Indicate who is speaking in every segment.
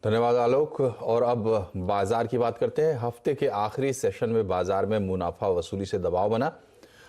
Speaker 1: धन्यवाद आलोक। और अब बाजार की बात करते हैं। हफ्ते के आखिरी सेशन में बाजार में मुनाफा वसूली से दबाव बना।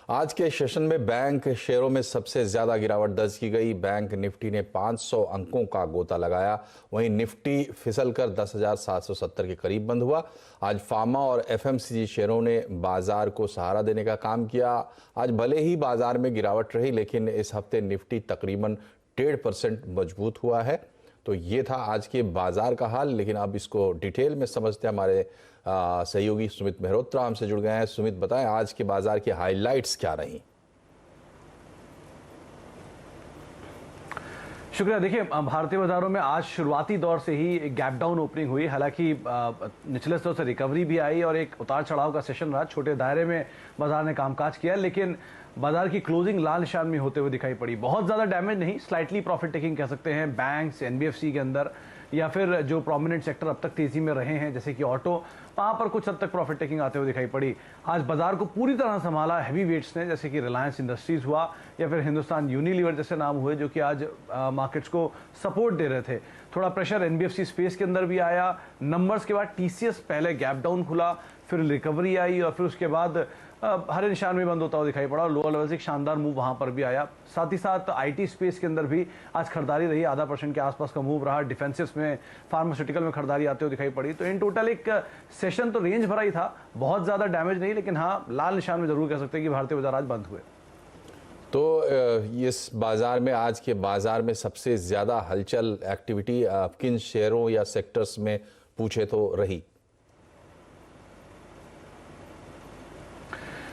Speaker 1: आज के सेशन में बैंक शेयरों में सबसे ज्यादा गिरावट दर्ज की गई। बैंक निफ्टी ने 500 अंकों का गोता लगाया। वहीं निफ्टी फिसलकर 10,770 के करीब बंद हुआ। आज फार्मा और एफएमसीजी शेयरों ने बाजार को सहारा देने का काम किया। आज भले ही बाजार में गिरावट रही, लेकिन इस हफ्ते निफ्टी तकरीबन 1.5% मजबूत हुआ है। तो ये था आज के बाजार का हाल, लेकिन अब इसको डिटेल में समझते हैं। हमारे सहयोगी सुमित मेहरोत्रा हमसे जुड़ गए हैं। सुमित, बताएं आज के बाजार की हाइलाइट्स क्या रही?
Speaker 2: शुक्रिया। देखिए, भारतीय बाजारों में आज शुरुआती दौर से ही एक गैप डाउन ओपनिंग हुई। हालांकि निचले स्तर से रिकवरी भी आई और एक उतार चढ़ाव का सेशन रहा। छोटे दायरे में बाजार ने कामकाज किया, लेकिन बाजार की क्लोजिंग लाल निशान में होते हुए दिखाई पड़ी। बहुत ज़्यादा डैमेज नहीं, स्लाइटली प्रॉफिट टेकिंग कह सकते हैं। बैंक्स, एनबीएफसी के अंदर या फिर जो प्रोमिनेंट सेक्टर अब तक तेजी में रहे हैं जैसे कि ऑटो, वहाँ पर कुछ हद तक प्रॉफिट टेकिंग आते हुए दिखाई पड़ी। आज बाजार को पूरी तरह संभाला हैवी वेट्स ने, जैसे कि रिलायंस इंडस्ट्रीज हुआ या फिर हिंदुस्तान यूनिलीवर जैसे नाम हुए, जो कि आज मार्केट्स को सपोर्ट दे रहे थे। थोड़ा प्रेशर एनबीएफसी स्पेस के अंदर भी आया। नंबर्स के बाद टीसीएस पहले गैप डाउन खुला, फिर रिकवरी आई और फिर उसके बाद हरे निशान में बंद होता हुआ दिखाई पड़ा और लोअर लेवल से एक शानदार मूव वहां पर भी आया। साथ ही साथ आईटी स्पेस के अंदर भी आज खरीदारी रही। 0.5% के आसपास का मूव रहा। डिफेंसिव्स में, फार्मास्यूटिकल में खरीदारी आते हुए दिखाई पड़ी। तो इन टोटल एक सेशन तो रेंज भरा ही था, बहुत ज्यादा डैमेज नहीं, लेकिन हाँ लाल निशान में जरूर कह सकते हैं कि भारतीय बाजार आज बंद हुए।
Speaker 1: तो इस बाजार में, आज के बाजार में सबसे ज्यादा हलचल, एक्टिविटी किन शेयरों या सेक्टर्स में पूछे तो रही?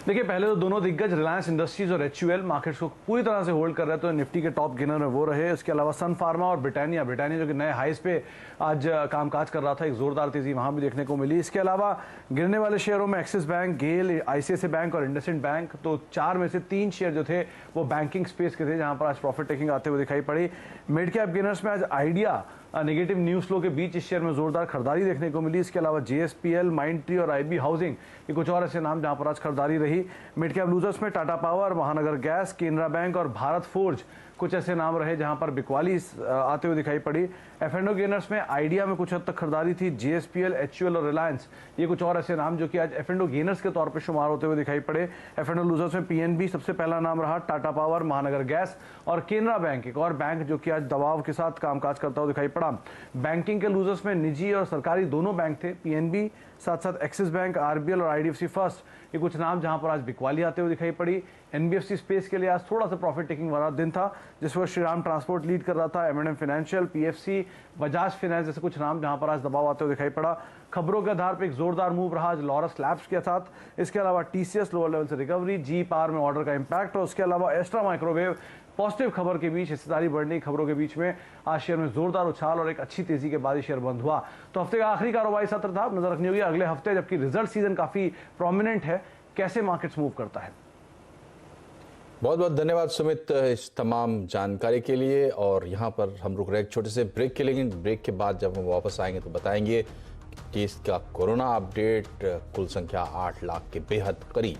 Speaker 2: देखिए, पहले तो दोनों दिग्गज रिलायंस इंडस्ट्रीज और एचयूएल मार्केट्स को पूरी तरह से होल्ड कर रहे हैं। तो निफ्टी के टॉप गेनर में वो रहे। इसके अलावा सन फार्मा और ब्रिटानिया जो कि नए हाईस पे आज कामकाज कर रहा था, एक जोरदार तेजी वहां भी देखने को मिली। इसके अलावा गिरने वाले शेयरों में एक्सिस बैंक, गेल, आईसीआईसीआई बैंक और इंडसइंड बैंक। तो 4 में से 3 शेयर जो थे वो बैंकिंग स्पेस के थे, जहां पर आज प्रॉफिट टेकिंग आते हुए दिखाई पड़ी। मिड कैप गेनर्स में आज आइडिया नेगेटिव न्यूज फ्लो के बीच इस शेयर में जोरदार खरीदारी देखने को मिली। इसके अलावा जेएसपीएल, माइंडट्री और आईबी हाउसिंग, ये कुछ और ऐसे नाम जहां पर आज खरीदारी रही। मिड कैप लूजर्स में टाटा पावर, महानगर गैस, केनरा बैंक और भारत फोर्ज कुछ ऐसे नाम रहे जहां पर बिकवाली आते हुए दिखाई पड़ी। एफ&ओ गेनर्स में आइडिया में कुछ हद तक खरीदारी थी। जेएसपीएल, एचयूएल और रिलायंस, ये कुछ और ऐसे नाम जो कि आज एफ&ओ गेनर्स के तौर पर शुमार होते हुए दिखाई पड़े। एफ&ओ लूजर्स में पीएनबी सबसे पहला नाम रहा, टाटा पावर, महानगर गैस और केनरा बैंक, एक और बैंक जो कि आज दबाव के साथ कामकाज करता हुआ दिखाई पड़ा। बैंकिंग के लूजर्स में निजी और सरकारी दोनों बैंक थे। पीएनबी, साथ साथ एक्सिस बैंक, आरबीएल और आईडीएफसी फर्स्ट, ये कुछ नाम जहां पर आज बिकवाली आते हुए दिखाई पड़ी। एनबीएफसी स्पेस के लिए आज थोड़ा सा प्रॉफिट टेकिंग वाला दिन था, जिस पर श्रीराम ट्रांसपोर्ट लीड कर रहा था। एम&एम फाइनेंशियल, पीएफसी, बजाज फाइनेंस जैसे कुछ नाम जहां पर आज दबाव आते हुए दिखाई पड़ा। खबरों के आधार पर एक जोरदार मूव रहा आज लॉरस लैब्स के साथ। इसके अलावा टीसीएस लोअर लेवल से रिकवरी, जी पावर में ऑर्डर का इंपैक्ट और उसके अलावा एस्ट्रा माइक्रोवेव पॉजिटिव खबर के बीच, हिस्सेदारी बढ़ने की खबरों के बीच में आज शेयर में जोरदार उछाल और एक अच्छी तेजी के बाद ही शेयर बंद हुआ। तो हफ्ते का आखिरी कारोबारी सत्र था। नजर रखनी होगी अगले हफ्ते, जबकि रिजल्ट सीजन काफी प्रोमिनेंट है, कैसे मार्केट्स मूव करता है।
Speaker 1: बहुत बहुत धन्यवाद सुमित इस तमाम जानकारी के लिए। और यहाँ पर हम रुक रहे एक छोटे से ब्रेक के लिए। ब्रेक के बाद जब हम वापस आएंगे तो बताएंगे कि इसका कोरोना अपडेट, कुल संख्या 8 लाख के बेहद करीब।